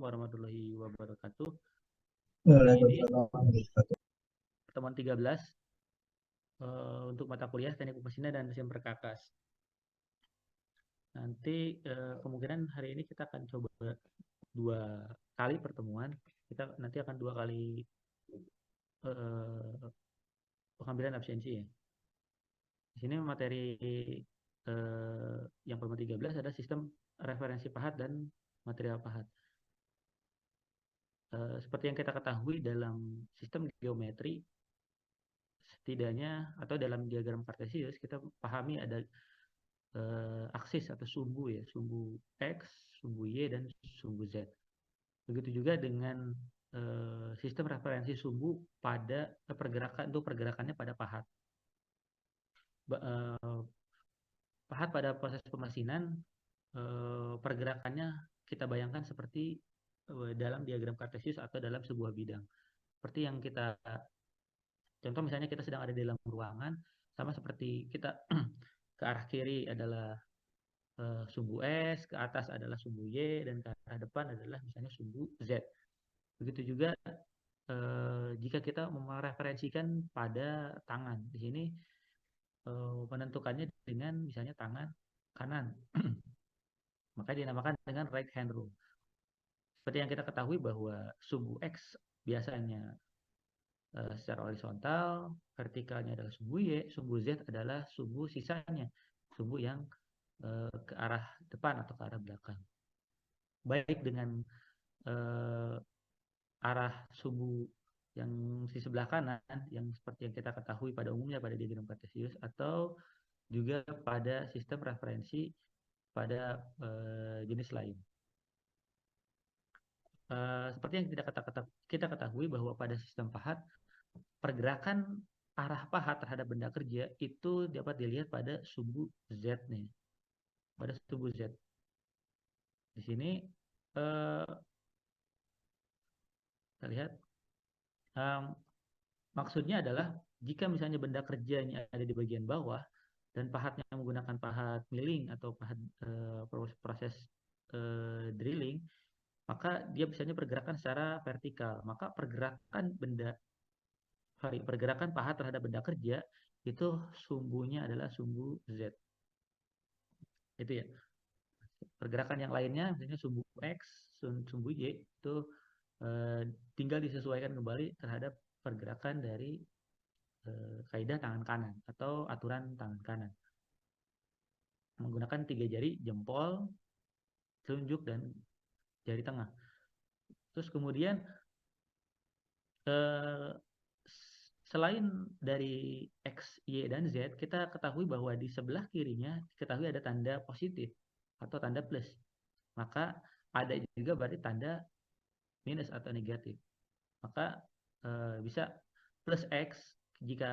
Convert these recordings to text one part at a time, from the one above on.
warahmatullahi wabarakatuh. Waalaikumsalam. Pertemuan 13 untuk mata kuliah Teknik Mesin dan Mesin Perkakas. Nanti kemungkinan hari ini kita akan coba 2 kali pertemuan. Kita nanti akan 2 kali pengambilan absensi ya. Di sini materi yang pertemuan 13 adalah sistem referensi pahat dan material pahat. Seperti yang kita ketahui dalam sistem geometri, setidaknya atau dalam diagram kartesius kita pahami ada aksis atau sumbu ya, sumbu X, sumbu Y, dan sumbu Z. Begitu juga dengan sistem referensi sumbu pada pergerakan, untuk pergerakannya pada pahat. Pahat pada proses pemesinan, pergerakannya kita bayangkan seperti dalam diagram kartesius atau dalam sebuah bidang. Seperti yang kita contoh, misalnya kita sedang ada di dalam ruangan, sama seperti kita ke arah kiri adalah sumbu S, ke atas adalah sumbu Y, dan ke arah depan adalah misalnya sumbu Z. Begitu juga jika kita mereferensikan pada tangan. Di sini menentukannya dengan misalnya tangan kanan. Maka dinamakan dengan right hand rule. Seperti yang kita ketahui bahwa sumbu X biasanya secara horizontal, vertikalnya adalah sumbu Y, sumbu Z adalah sumbu sisanya, sumbu yang ke arah depan atau ke arah belakang. Baik dengan arah sumbu yang di sebelah kanan, yang seperti yang kita ketahui pada umumnya pada diagram kartesius, atau juga pada sistem referensi pada jenis lain. Seperti yang kita ketahui bahwa pada sistem pahat, pergerakan arah pahat terhadap benda kerja itu dapat dilihat pada sumbu Z nih, pada sumbu Z. Di sini kita lihat, maksudnya adalah jika misalnya benda kerjanya ada di bagian bawah dan pahatnya menggunakan pahat milling atau pahat proses drilling, maka dia biasanya pergerakan secara vertikal. Maka pergerakan pahat terhadap benda kerja itu sumbunya adalah sumbu Z. Itu ya. Pergerakan yang lainnya misalnya sumbu X, sumbu Y itu tinggal disesuaikan kembali terhadap pergerakan dari kaidah tangan kanan atau aturan tangan kanan. Menggunakan 3 jari, jempol, telunjuk, dan jari tengah. Terus kemudian selain dari X, Y, dan Z, kita ketahui bahwa di sebelah kirinya ketahui ada tanda positif atau tanda plus. Maka ada juga berarti tanda minus atau negatif. Maka bisa plus X jika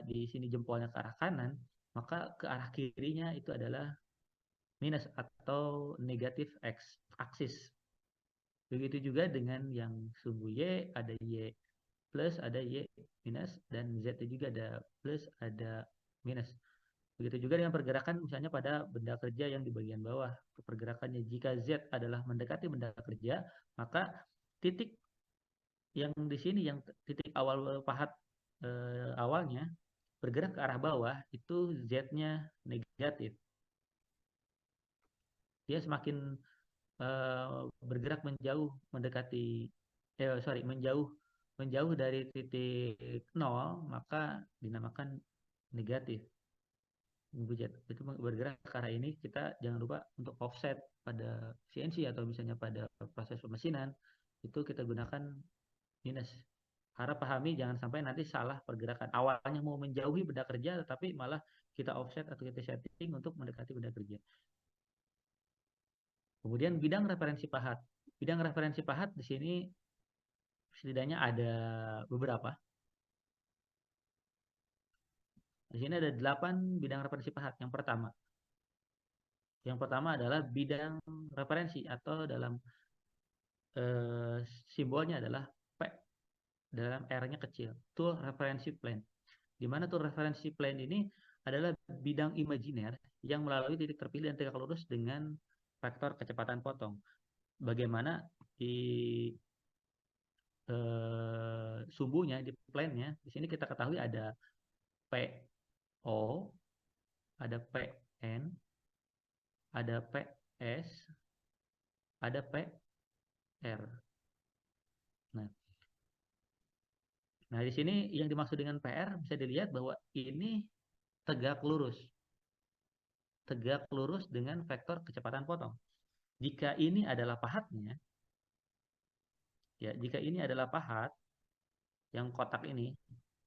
di sini jempolnya ke arah kanan, maka ke arah kirinya itu adalah minus atau negatif X aksis. Begitu juga dengan yang sumbu Y, ada Y plus, ada Y minus, dan Z juga ada plus, ada minus. Begitu juga dengan pergerakan misalnya pada benda kerja yang di bagian bawah. Pergerakannya jika Z adalah mendekati benda kerja, maka titik yang di sini, yang titik awal pahat awalnya bergerak ke arah bawah, itu Z-nya negatif. Dia semakin bergerak menjauh mendekati menjauh dari titik 0, maka dinamakan negatif. Itu bergerak ke arah ini. Kita jangan lupa untuk offset pada CNC atau misalnya pada proses pemesinan itu kita gunakan minus. Harap pahami, jangan sampai nanti salah pergerakan. Awalnya mau menjauhi benda kerja tetapi malah kita offset atau kita setting untuk mendekati benda kerja. Kemudian bidang referensi pahat. Bidang referensi pahat di sini setidaknya ada beberapa. Di sini ada 8 bidang referensi pahat. Yang pertama adalah bidang referensi atau dalam simbolnya adalah P, dalam R-nya kecil. Tool Reference Plane. Di mana tool referensi plane ini adalah bidang imajiner yang melalui titik terpilih dan tegak lurus dengan vektor kecepatan potong. bagaimana di sumbunya, di plane-nya. Di sini kita ketahui ada PO, ada PN, ada PS, ada PR. Nah, nah di sini yang dimaksud dengan PR bisa dilihat bahwa ini tegak lurus. Tegak lurus dengan vektor kecepatan potong. Jika ini adalah pahatnya, ya, jika ini adalah pahat, yang kotak ini,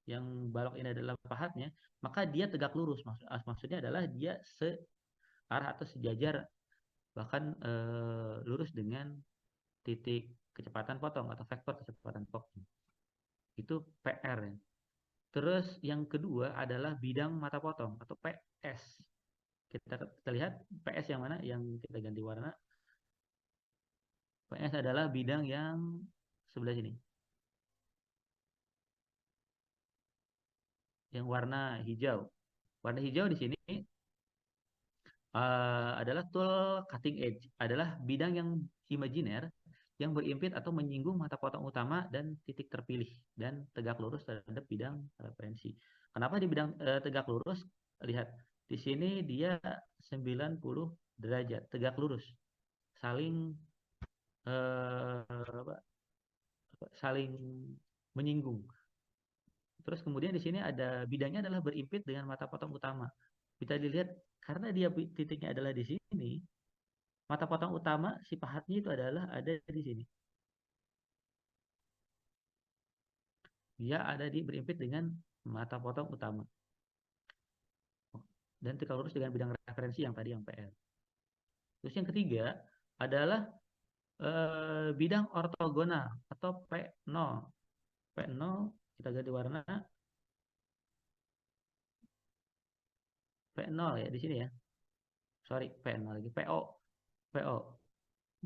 yang balok ini adalah pahatnya, maka dia tegak lurus. Maksudnya adalah dia searah atau sejajar, bahkan lurus dengan titik kecepatan potong atau vektor kecepatan potong. Itu PR ya. Terus yang kedua adalah bidang mata potong atau PS. Kita lihat PS yang mana yang kita ganti warna. PS adalah bidang yang sebelah sini. Yang warna hijau. Warna hijau di sini adalah tool cutting edge, adalah bidang yang imajiner yang berimpit atau menyinggung mata potong utama dan titik terpilih dan tegak lurus terhadap bidang referensi. Kenapa di bidang tegak lurus? Lihat, di sini dia 90 derajat tegak lurus, saling eh, saling menyinggung. Terus kemudian di sini ada bidangnya adalah berimpit dengan mata potong utama. Bisa dilihat karena dia titiknya adalah di sini, mata potong utama si pahatnya itu adalah ada di sini. Dia ada di berimpit dengan mata potong utama. Dan tegak lurus dengan bidang referensi yang tadi yang PR. Terus yang ketiga adalah bidang ortogonal atau P0. P0 kita ganti warna P0 ya di sini ya. Sorry, P0 lagi. PO. PO.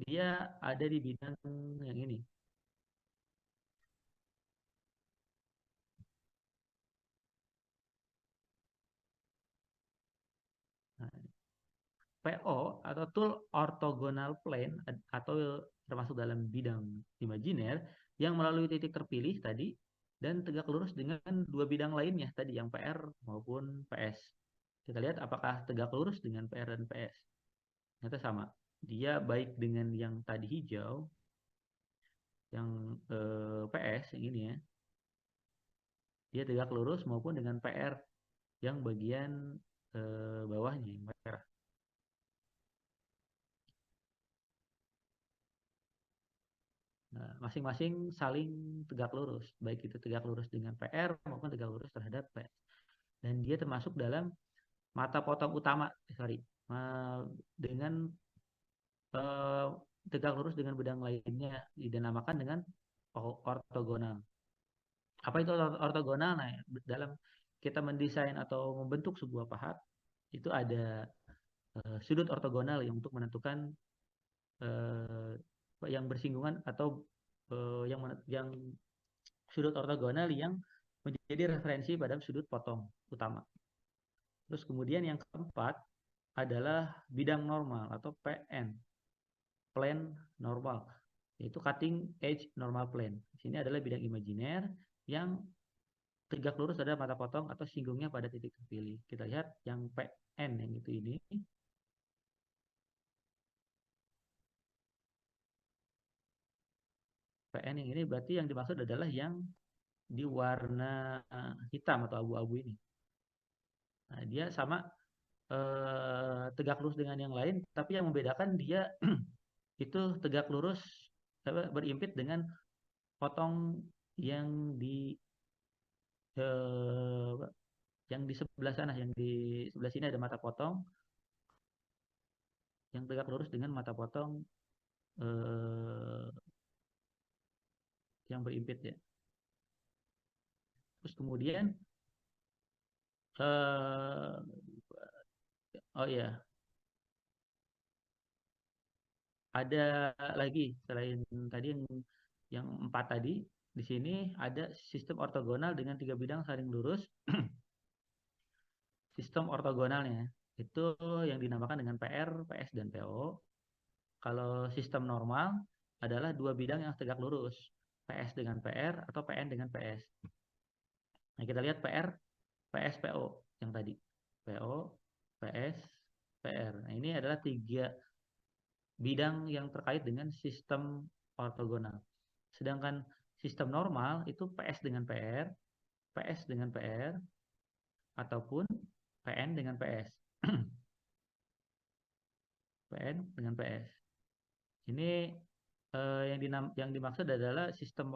Dia ada di bidang yang ini. Nah, PO atau tool orthogonal plane atau termasuk dalam bidang imajiner yang melalui titik terpilih tadi dan tegak lurus dengan dua bidang lainnya tadi yang PR maupun PS. Kita lihat apakah tegak lurus dengan PR dan PS. Ternyata sama. Dia baik dengan yang tadi hijau, yang PS yang ini ya. Dia tegak lurus maupun dengan PR yang bagian bawahnya yang merah. Nah, masing-masing saling tegak lurus, baik itu tegak lurus dengan PR maupun tegak lurus terhadap PS. Dan dia termasuk dalam mata potong utama, sorry, dengan eh, tegak lurus dengan bidang lainnya dinamakan dengan ortogonal. Apa itu ortogonal? Nah, dalam kita mendesain atau membentuk sebuah pahat itu ada sudut ortogonal yang untuk menentukan eh, yang bersinggungan atau yang sudut ortogonal yang menjadi referensi pada sudut potong utama. Terus kemudian yang keempat adalah bidang normal atau PN, plane normal, yaitu cutting edge normal plane. Di sini adalah bidang imajiner yang tegak lurus pada mata potong atau singgungnya pada titik terpilih. Kita lihat yang PN yang itu ini. PN yang ini berarti yang dimaksud adalah yang di warna hitam atau abu-abu ini. Nah, dia sama tegak lurus dengan yang lain, tapi yang membedakan dia itu tegak lurus berimpit dengan potong yang di eh, yang di sebelah sana, yang di sebelah sini ada mata potong yang tegak lurus dengan mata potong eh, yang berimpit ya. Terus kemudian eh, oh ya, ada lagi selain tadi yang empat tadi, di sini ada sistem ortogonal dengan tiga bidang saling lurus. Sistem ortogonalnya itu yang dinamakan dengan PR, PS, dan PO. Kalau sistem normal adalah dua bidang yang tegak lurus, PS dengan PR atau PN dengan PS. Nah, kita lihat PR, PS, PO yang tadi. PO, PS, PR. Nah, ini adalah tiga bidang yang terkait dengan sistem ortogonal. Sedangkan sistem normal itu PS dengan PR, PS dengan PR, ataupun PN dengan PS. PN dengan PS. Ini yang dimaksud adalah sistem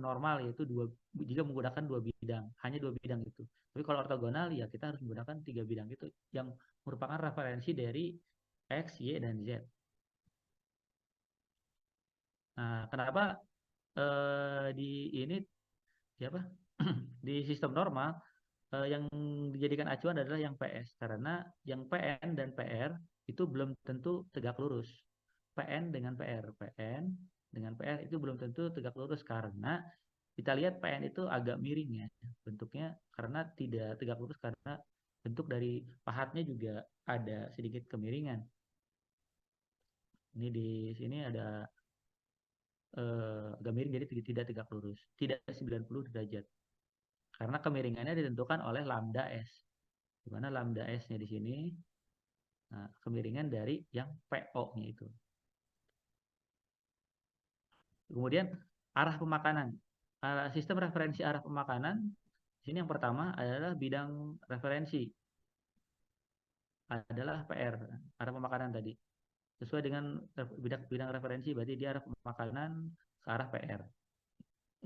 normal, yaitu jika menggunakan dua bidang, hanya dua bidang itu. Tapi kalau ortogonal ya kita harus menggunakan tiga bidang itu yang merupakan referensi dari X, Y, dan Z. Nah, kenapa di ini siapa di sistem normal yang dijadikan acuan adalah yang PS, karena yang PN dan PR itu belum tentu tegak lurus. PN dengan PR, PN dengan PR itu belum tentu tegak lurus, karena kita lihat PN itu agak miring ya bentuknya, karena tidak tegak lurus karena bentuk dari pahatnya juga ada sedikit kemiringan. Ini di sini ada agak miring, jadi tidak tegak lurus, tidak 90 derajat. Karena kemiringannya ditentukan oleh lambda S. Di mana lambda S-nya di sini, nah, kemiringan dari yang PO-nya itu. Kemudian arah pemakanan. Sistem referensi arah pemakanan, di sini yang pertama adalah bidang referensi, adalah PR, arah pemakanan tadi. Sesuai dengan bidang referensi, berarti dia arah pemakanan ke arah PR.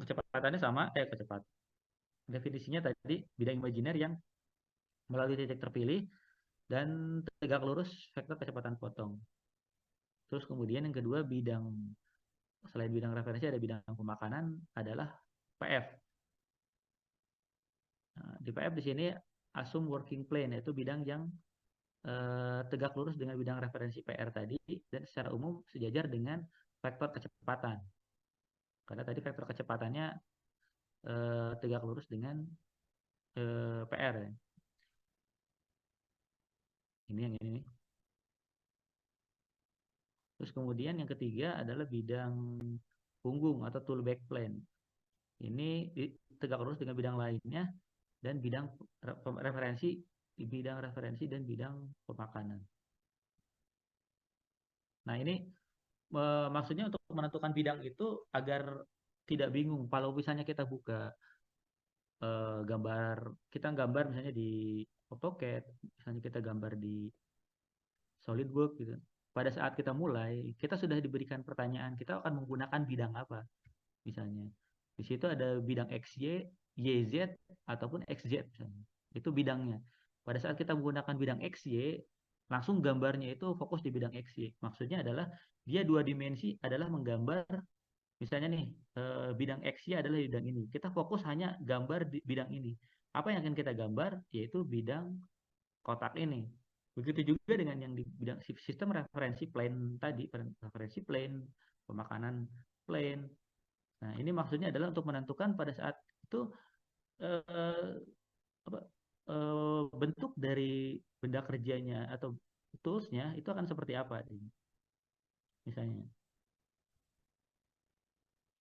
Kecepatannya sama, kecepatan. Definisinya tadi, bidang imajiner yang melalui titik terpilih dan tegak lurus vektor kecepatan potong. Terus kemudian yang kedua, selain bidang referensi ada bidang pemakanan, adalah PF. Nah, di PF di sini assume working plane, yaitu bidang yang tegak lurus dengan bidang referensi PR tadi dan secara umum sejajar dengan vektor kecepatan. Karena tadi vektor kecepatannya tegak lurus dengan PR ya. Ini yang ini nih. Terus kemudian yang ketiga adalah bidang punggung atau tool back plane. Ini tegak lurus dengan bidang lainnya dan bidang referensi dan bidang pemakanan. Nah, ini maksudnya untuk menentukan bidang itu agar tidak bingung. Kalau misalnya kita buka kita gambar misalnya di AutoCAD, misalnya kita gambar di SolidWorks gitu. Pada saat kita mulai, kita sudah diberikan pertanyaan, kita akan menggunakan bidang apa misalnya. Di situ ada bidang XY, YZ, ataupun XZ misalnya. Itu bidangnya. Pada saat kita menggunakan bidang XY, langsung gambarnya itu fokus di bidang XY. Maksudnya adalah dia dua dimensi adalah menggambar, misalnya nih, bidang XY adalah bidang ini. Kita fokus hanya gambar di bidang ini. Apa yang akan kita gambar? Yaitu bidang kotak ini. Begitu juga dengan yang di bidang sistem referensi plane tadi, referensi plane, pemakanan plane. Nah, ini maksudnya adalah untuk menentukan pada saat itu eh, apa, bentuk dari benda kerjanya atau toolsnya itu akan seperti apa, misalnya.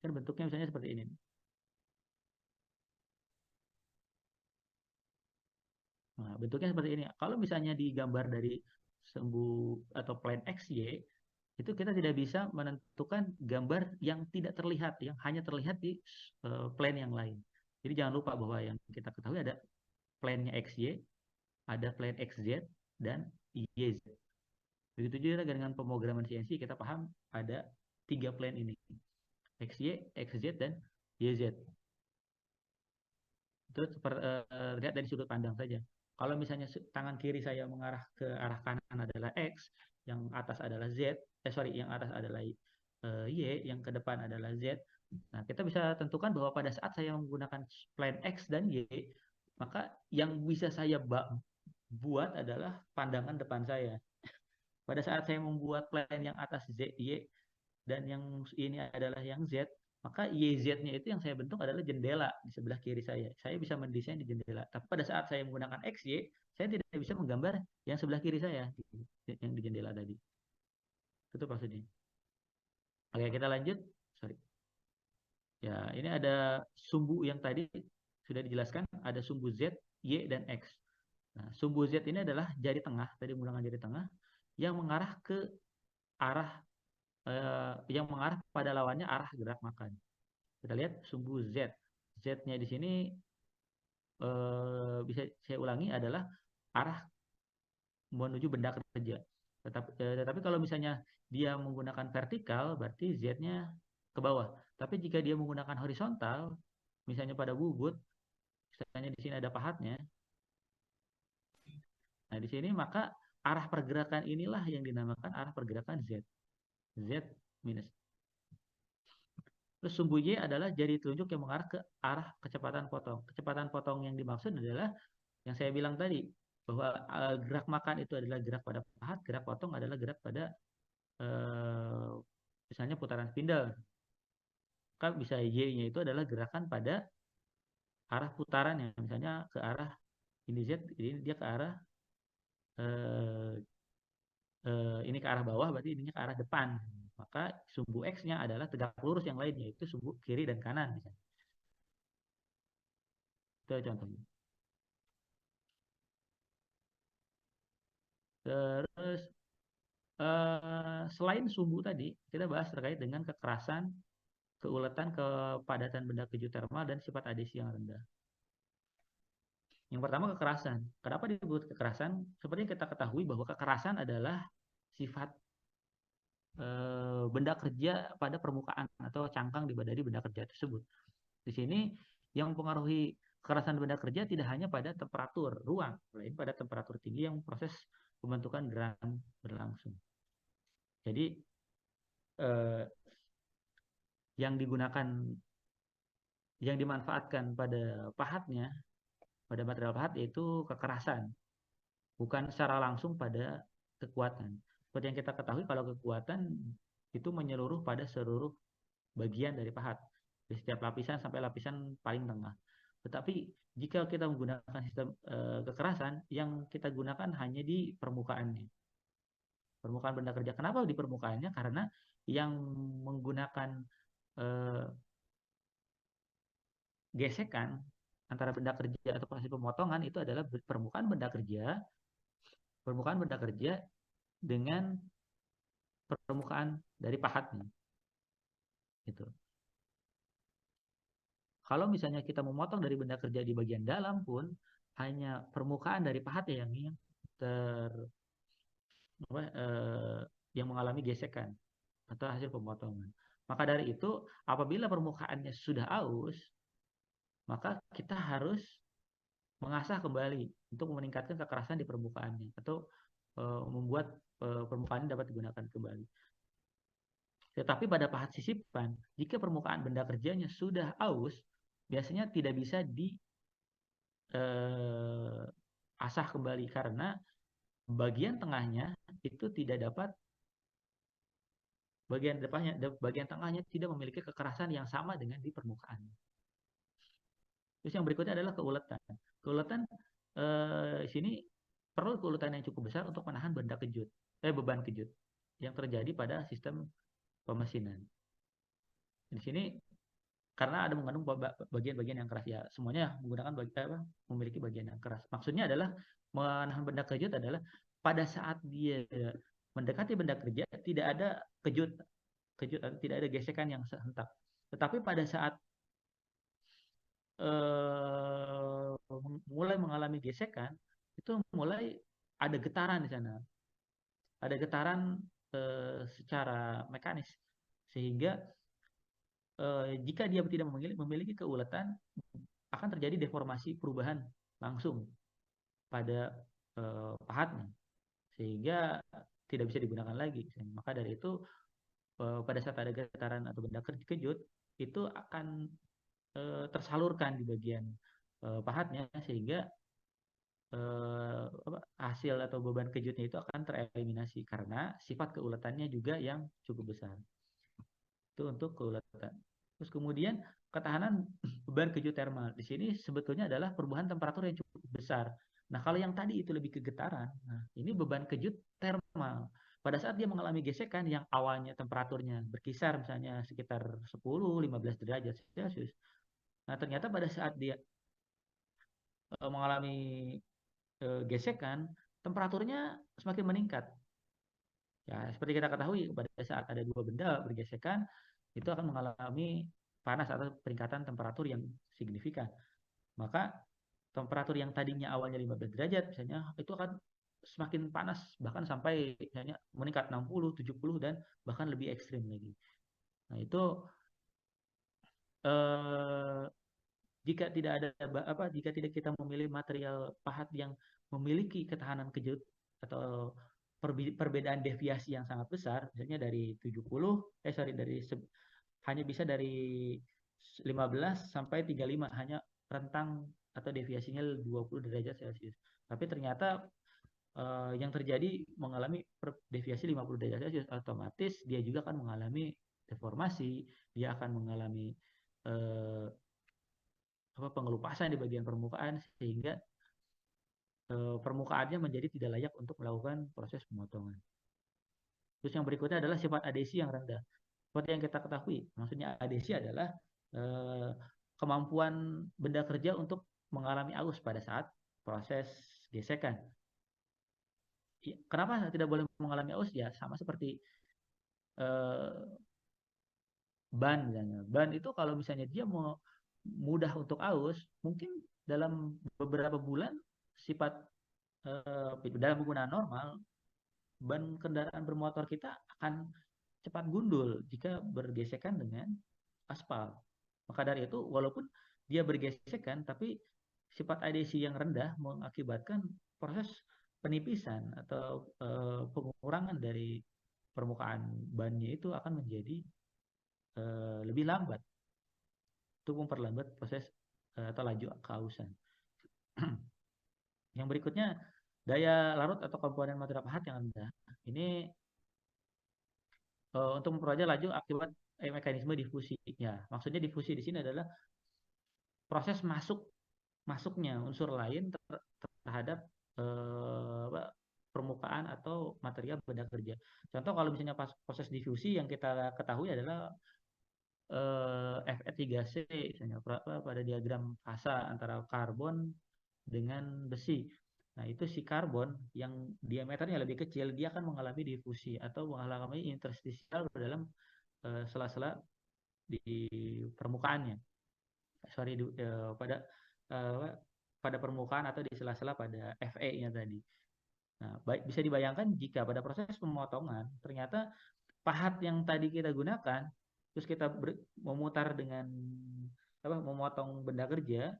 Kan bentuknya misalnya seperti ini. Nah, bentuknya seperti ini. Kalau misalnya digambar dari atau plane XY, itu kita tidak bisa menentukan gambar yang tidak terlihat, yang hanya terlihat di plane yang lain. Jadi jangan lupa bahwa yang kita ketahui ada plane-nya XY, ada plane XZ, dan YZ. Begitu juga dengan pemrograman CNC, kita paham ada tiga plane ini, XY, XZ, dan YZ. Itu lihat dari sudut pandang saja. Kalau misalnya tangan kiri saya mengarah ke arah kanan adalah X, yang atas adalah Z, yang atas adalah Y, yang ke depan adalah Z. Nah, kita bisa tentukan bahwa pada saat saya menggunakan plane X dan Y, maka yang bisa saya buat adalah pandangan depan saya. Pada saat saya membuat plane yang atas Z, Y, dan yang ini adalah yang Z, maka YZ-nya itu yang saya bentuk adalah jendela di sebelah kiri saya. Saya bisa mendesain di jendela. Tapi pada saat saya menggunakan XY, saya tidak bisa menggambar yang sebelah kiri saya, yang di jendela tadi. Itu maksudnya. Oke, kita lanjut. Sorry. Ya, ini ada sumbu yang tadi sudah dijelaskan, ada sumbu Z, Y, dan X. Nah, sumbu Z ini adalah jari tengah, tadi menggunakan jari tengah, yang mengarah ke arah, yang mengarah pada lawannya arah gerak makan. Kita lihat sumbu Z. Z-nya di sini bisa saya ulangi adalah arah menuju benda kerja. Tetapi kalau misalnya dia menggunakan vertikal, berarti Z-nya ke bawah. Tapi jika dia menggunakan horizontal, misalnya pada bubut, misalnya di sini ada pahatnya. Nah, di sini maka arah pergerakan inilah yang dinamakan arah pergerakan Z. Z minus. Terus sumbu Y adalah jari telunjuk yang mengarah ke arah kecepatan potong. Kecepatan potong yang dimaksud adalah yang saya bilang tadi, bahwa gerak makan itu adalah gerak pada pahat, gerak potong adalah gerak pada misalnya putaran spindle. Maka bisa Y-nya itu adalah gerakan pada arah putarannya, misalnya ke arah ini Z, ini dia ke arah ini ke arah bawah, berarti ininya ke arah depan. Maka sumbu X-nya adalah tegak lurus yang lain, yaitu sumbu kiri dan kanan misalnya. Itu contohnya. Terus selain sumbu tadi, kita bahas terkait dengan kekerasan, keuletan, kepadatan benda keju termal, dan sifat adesi yang rendah. Yang pertama kekerasan. Kenapa disebut kekerasan? Seperti yang kita ketahui bahwa kekerasan adalah sifat benda kerja pada permukaan atau cangkang dari benda kerja tersebut. Di sini yang mempengaruhi kekerasan benda kerja tidak hanya pada temperatur ruang, lain pada temperatur tinggi yang proses pembentukan gerakan berlangsung. Jadi yang digunakan, yang dimanfaatkan pada pahatnya, pada material pahat yaitu kekerasan, bukan secara langsung pada kekuatan. Seperti yang kita ketahui kalau kekuatan itu menyeluruh pada seluruh bagian dari pahat, di setiap lapisan sampai lapisan paling tengah. Tetapi jika kita menggunakan sistem kekerasan, yang kita gunakan hanya di permukaannya, permukaan benda kerja. Kenapa di permukaannya? Karena yang menggunakan gesekan antara benda kerja atau hasil pemotongan itu adalah permukaan benda kerja dengan permukaan dari pahatnya. Gitu. Kalau misalnya kita memotong dari benda kerja di bagian dalam pun, hanya permukaan dari pahatnya yang ter yang mengalami gesekan atau hasil pemotongan. Maka dari itu, apabila permukaannya sudah aus, maka kita harus mengasah kembali untuk meningkatkan kekerasan di permukaannya atau membuat permukaannya dapat digunakan kembali. Tetapi pada pahat sisipan, jika permukaan benda kerjanya sudah aus, biasanya tidak bisa diasah kembali karena bagian tengahnya itu tidak dapat, bagian tengahnya tidak memiliki kekerasan yang sama dengan di permukaan. Terus yang berikutnya adalah keuletan. Keuletan sini perlu keuletan yang cukup besar untuk menahan beban kejut yang terjadi pada sistem pemesinan. Di sini karena ada mengandung bagian-bagian yang keras, ya semuanya menggunakan memiliki bagian yang keras. Maksudnya adalah menahan benda kejut adalah pada saat dia mendekati benda kerja tidak ada kejut tidak ada gesekan yang serentak. Tetapi pada saat mulai mengalami gesekan, itu mulai ada getaran di sana, ada getaran secara mekanis, sehingga jika dia tidak memiliki keuletan, akan terjadi deformasi perubahan langsung pada pahatnya, sehingga tidak bisa digunakan lagi. Maka dari itu pada saat ada getaran atau benda kejut, itu akan tersalurkan di bagian pahatnya, sehingga hasil atau beban kejutnya itu akan tereliminasi karena sifat keuletannya juga yang cukup besar. Itu untuk keuletan. Terus kemudian ketahanan beban kejut termal. Di sini sebetulnya adalah perubahan temperatur yang cukup besar. Nah, kalau yang tadi itu lebih ke getaran, nah ini beban kejut termal. pada saat dia mengalami gesekan yang awalnya temperaturnya berkisar misalnya sekitar 10-15 derajat Celcius. Nah, ternyata pada saat dia mengalami gesekan, temperaturnya semakin meningkat. Ya, seperti kita ketahui, pada saat ada dua benda bergesekan, itu akan mengalami panas atau peningkatan temperatur yang signifikan. Maka temperatur yang tadinya awalnya 15 derajat, misalnya, itu akan semakin panas, bahkan sampai misalnya meningkat 60, 70, dan bahkan lebih ekstrim lagi. Nah, itu eh, jika tidak ada jika tidak kita memilih material pahat yang memiliki ketahanan kejut atau perbedaan deviasi yang sangat besar, misalnya dari 70 dari hanya bisa dari 15 sampai 35, hanya rentang atau deviasinya 20 derajat Celcius. Tapi ternyata yang terjadi mengalami deviasi 50 derajat Celcius, otomatis dia juga akan mengalami deformasi, dia akan mengalami eh, pengelupasan di bagian permukaan, sehingga permukaannya menjadi tidak layak untuk melakukan proses pemotongan. Terus yang berikutnya adalah sifat adesi yang rendah. Seperti yang kita ketahui, maksudnya adesi adalah eh, kemampuan benda kerja untuk mengalami aus pada saat proses gesekan. Kenapa tidak boleh mengalami aus? Ya sama seperti eh, ban misalnya. Ban itu kalau misalnya dia mau mudah untuk aus, mungkin dalam beberapa bulan sifat dalam penggunaan normal, ban kendaraan bermotor kita akan cepat gundul jika bergesekan dengan aspal. Maka dari itu, walaupun dia bergesekan, tapi sifat adesi yang rendah mengakibatkan proses penipisan atau pengurangan dari permukaan bannya itu akan menjadi lebih lambat. Itu memperlambat proses atau laju keausan. Yang berikutnya, daya larut atau komponen material pahat yang rendah. Ini untuk memperoleh laju akibat mekanisme difusinya. Maksudnya difusi di sini adalah proses masuknya unsur lain terhadap permukaan atau material benda kerja. Contoh kalau misalnya pas proses difusi yang kita ketahui adalah Fe3C misalnya pada diagram fasa antara karbon dengan besi. Nah, itu si karbon yang diameternya lebih kecil, dia akan mengalami difusi atau mengalami interstisial dalam sela-sela di permukaannya. Sorry, pada permukaan atau di sela-sela pada Fe-nya tadi. Nah, bisa dibayangkan jika pada proses pemotongan ternyata pahat yang tadi kita gunakan, terus kita memutar dengan memotong benda kerja,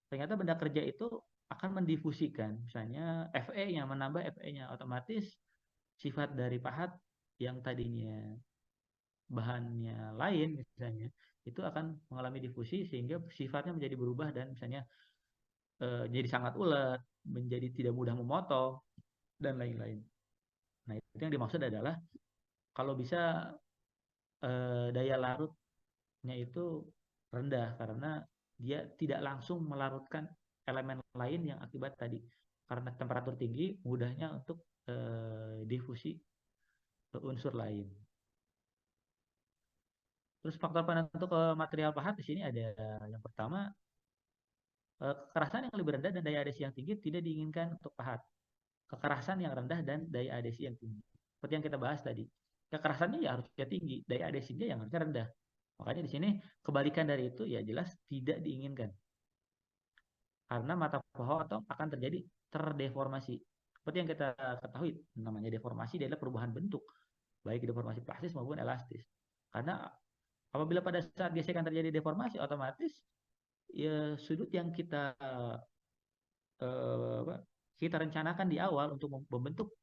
ternyata benda kerja itu akan mendifusikan, misalnya Fe-nya, menambah Fe-nya, otomatis sifat dari pahat yang tadinya bahannya lain misalnya, itu akan mengalami difusi sehingga sifatnya menjadi berubah dan misalnya jadi sangat ulet, menjadi tidak mudah memotong, dan lain-lain. Nah, itu yang dimaksud adalah kalau bisa daya larutnya itu rendah karena dia tidak langsung melarutkan elemen lain yang akibat tadi karena temperatur tinggi mudahnya untuk difusi ke unsur lain. Terus faktor penentu ke material pahat di sini ada yang pertama kekerasan yang lebih rendah dan daya adesi yang tinggi tidak diinginkan untuk pahat. Kekerasan yang rendah dan daya adesi yang tinggi. Seperti yang kita bahas tadi. Kekerasannya ya harusnya tinggi, daya adesinya yang harusnya rendah. Makanya di sini kebalikan dari itu ya jelas tidak diinginkan. Karena mata pohon akan terjadi terdeformasi. Seperti yang kita ketahui, namanya deformasi adalah perubahan bentuk, baik deformasi plastis maupun elastis. Karena apabila pada saat gesekan terjadi deformasi, otomatis ya sudut yang kita rencanakan di awal untuk membentuk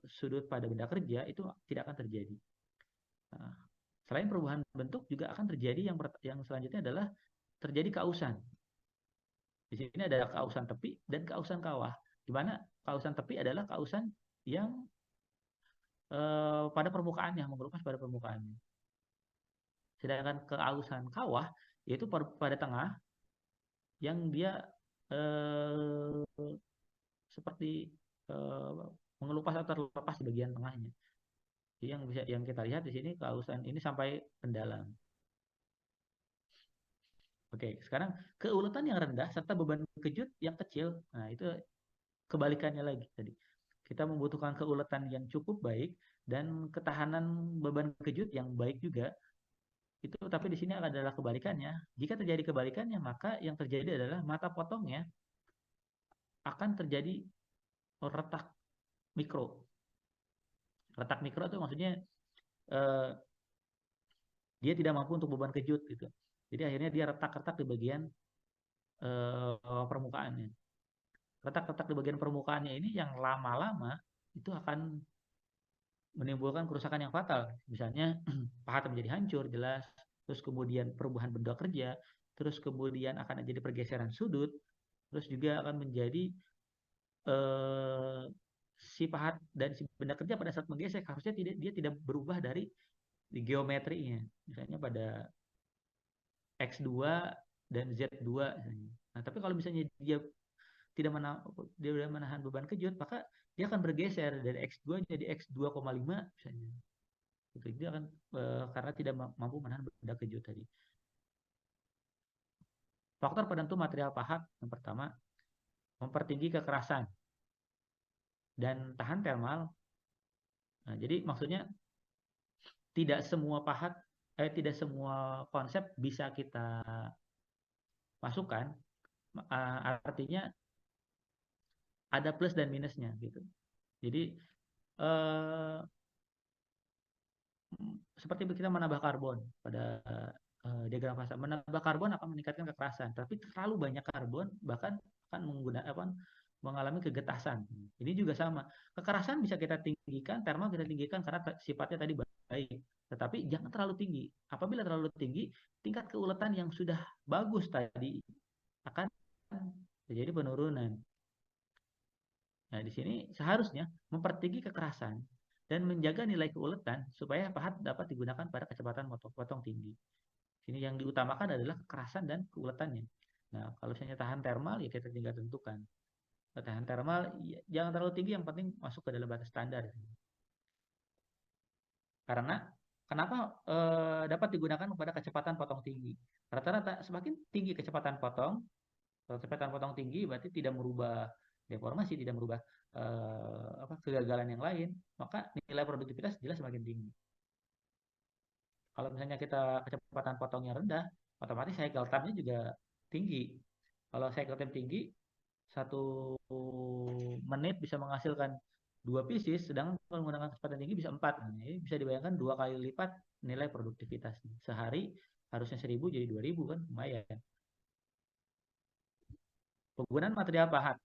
sudut pada benda kerja itu tidak akan terjadi. Nah, selain perubahan bentuk juga akan terjadi yang selanjutnya adalah terjadi kausan. Di sini ada kausan tepi dan kausan kawah. Di mana kausan tepi adalah kausan yang pada permukaannya, mengelupas pada permukaannya. Sedangkan kausan kawah yaitu pada tengah yang dia seperti mengelupas atau terlepas di bagian tengahnya. Jadi yang kita lihat di sini kehalusan ini sampai pendalam. Oke, sekarang keuletan yang rendah serta beban kejut yang kecil. Nah, itu kebalikannya lagi tadi. Kita membutuhkan keuletan yang cukup baik dan ketahanan beban kejut yang baik juga. Itu tapi di sini adalah kebalikannya. Jika terjadi kebalikannya, maka yang terjadi adalah mata potongnya akan terjadi retak mikro. Retak mikro itu maksudnya eh, dia tidak mampu untuk beban kejut gitu. Jadi akhirnya dia retak-retak di bagian permukaannya. Retak-retak di bagian permukaannya ini yang lama-lama itu akan menimbulkan kerusakan yang fatal. Misalnya pahat menjadi hancur jelas, terus kemudian perubahan benda kerja, terus kemudian akan jadi pergeseran sudut, terus juga akan menjadi eh, si pahat dan si benda kerja pada saat menggesek harusnya dia tidak berubah dari di geometrinya. Misalnya pada X2 dan Z2 misalnya. Nah, tapi kalau misalnya tidak menahan, dia menahan beban kejut, maka dia akan bergeser dari X2 jadi X2,5 misalnya. Itu dia akan karena tidak mampu menahan benda kejut tadi. Faktor penentu material pahat yang pertama mempertinggi kekerasan dan tahan termal. Nah, jadi maksudnya tidak semua konsep bisa kita masukkan. Artinya ada plus dan minusnya gitu. Jadi eh, seperti kita menambah karbon pada diagram fasa. Menambah karbon akan meningkatkan kekerasan, tapi terlalu banyak karbon bahkan akan mengalami kegetasan. Ini juga sama. Kekerasan bisa kita tinggikan, termal kita tinggikan karena sifatnya tadi baik. Tetapi jangan terlalu tinggi. Apabila terlalu tinggi, tingkat keuletan yang sudah bagus tadi akan terjadi penurunan. Nah, di sini seharusnya mempertinggi kekerasan dan menjaga nilai keuletan supaya pahat dapat digunakan pada kecepatan potong tinggi. Sini yang diutamakan adalah kekerasan dan keuletannya. Nah, kalau misalnya tahan termal ya kita tinggal tentukan. Tahan termal ya, jangan terlalu tinggi, yang penting masuk ke dalam batas standar. Karena kenapa dapat digunakan pada kecepatan potong tinggi? Rata-rata semakin tinggi kecepatan potong tinggi berarti tidak merubah deformasi, tidak merubah kegagalan yang lain, maka nilai produktivitas jelas semakin tinggi. Kalau misalnya kita kecepatan potongnya rendah, otomatis cycle time-nya juga tinggi. Kalau cycle time tinggi, 1 menit bisa menghasilkan 2 pieces, sedangkan kalau menggunakan kecepatan tinggi bisa 4. Nah, ini bisa dibayangkan 2 kali lipat nilai produktivitasnya. Sehari harusnya 1.000 jadi 2.000 kan, lumayan. Penggunaan material pahat.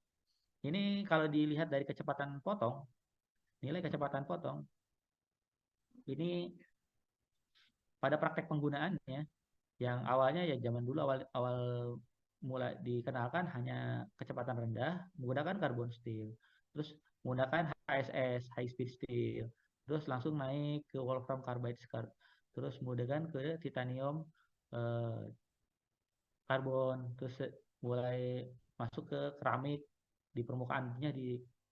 Ini kalau dilihat dari kecepatan potong, nilai kecepatan potong, ini pada praktek penggunaannya, yang awalnya ya zaman dulu awal mulai dikenalkan hanya kecepatan rendah menggunakan carbon steel, terus menggunakan HSS high speed steel, terus langsung naik ke wolfram carbide terus menggunakan ke titanium eh, karbon, terus mulai masuk ke keramik di permukaannya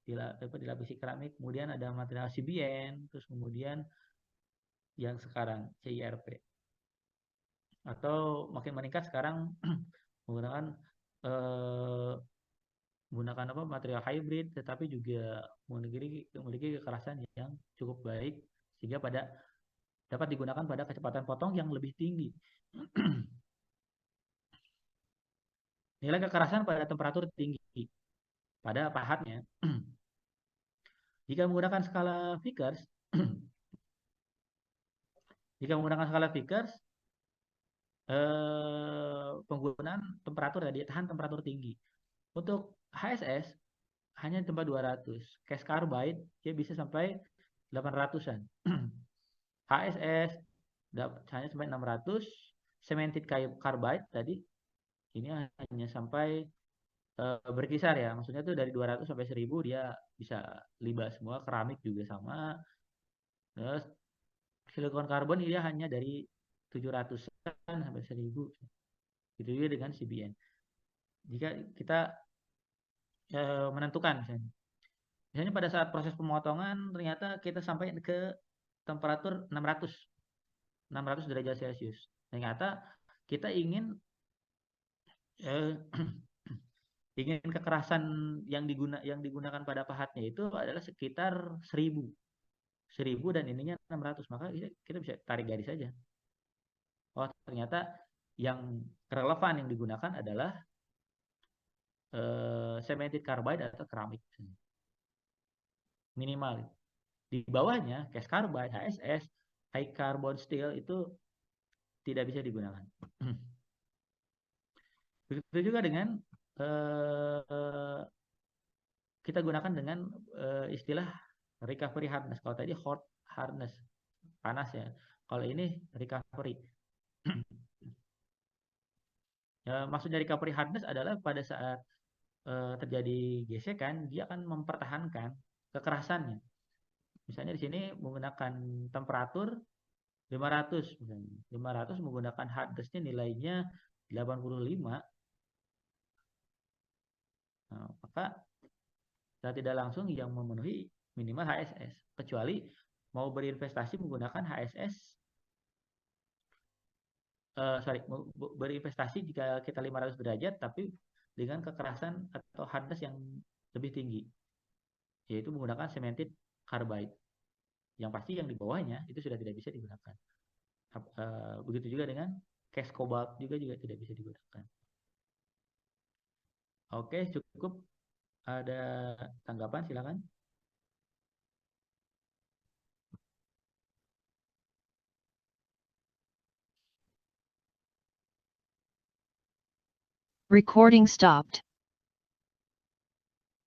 dilapisi keramik, kemudian ada material CBN, terus kemudian yang sekarang CIRP. Atau makin meningkat sekarang menggunakan eh, menggunakan material hybrid, tetapi juga memiliki kekerasan yang cukup baik sehingga dapat digunakan pada kecepatan potong yang lebih tinggi. Nilai kekerasan pada temperatur tinggi pada pahatnya. Jika menggunakan skala Vickers, penggunaan temperatur tadi tahan temperatur tinggi. Untuk HSS hanya tempat 200. Case carbide dia bisa sampai 800-an. HSS hanya sampai 600. Cemented carbide tadi ini hanya sampai berkisar ya. Maksudnya tuh dari 200 sampai 1000 dia bisa liba semua. Keramik juga sama. Terus silikon karbon dia hanya dari 700-an sampai 1000. Itu juga dengan CBN. Jika kita menentukan misalnya Misalnya pada saat proses pemotongan ternyata kita sampai ke temperatur 600 derajat Celcius. Ternyata kita ingin ingin kekerasan yang digunakan pada pahatnya itu adalah sekitar 1000 dan ininya 600, maka kita bisa tarik garis saja. Oh, ternyata yang relevan yang digunakan adalah cemented carbide atau keramik minimal. Di bawahnya cast carbide, HSS, high carbon steel itu tidak bisa digunakan. Begitu juga dengan kita gunakan dengan istilah recovery hardness. Kalau tadi hot hardness, panas ya. Kalau ini recovery. Maksud dari recovery hardness adalah pada saat terjadi gesekan, dia akan mempertahankan kekerasannya. Misalnya di sini menggunakan temperatur 500 misalnya. 500 menggunakan hardness-nya nilainya 85. Nah, maka secara tidak langsung yang memenuhi minimal HSS. Kecuali mau berinvestasi menggunakan HSS, berinvestasi jika kita 500 derajat tapi dengan kekerasan atau hardness yang lebih tinggi, yaitu menggunakan cemented carbide. Yang pasti yang di bawahnya itu sudah tidak bisa digunakan. Begitu juga dengan cast cobalt juga tidak bisa digunakan. Oke, cukup. Ada tanggapan, silakan. Recording stopped.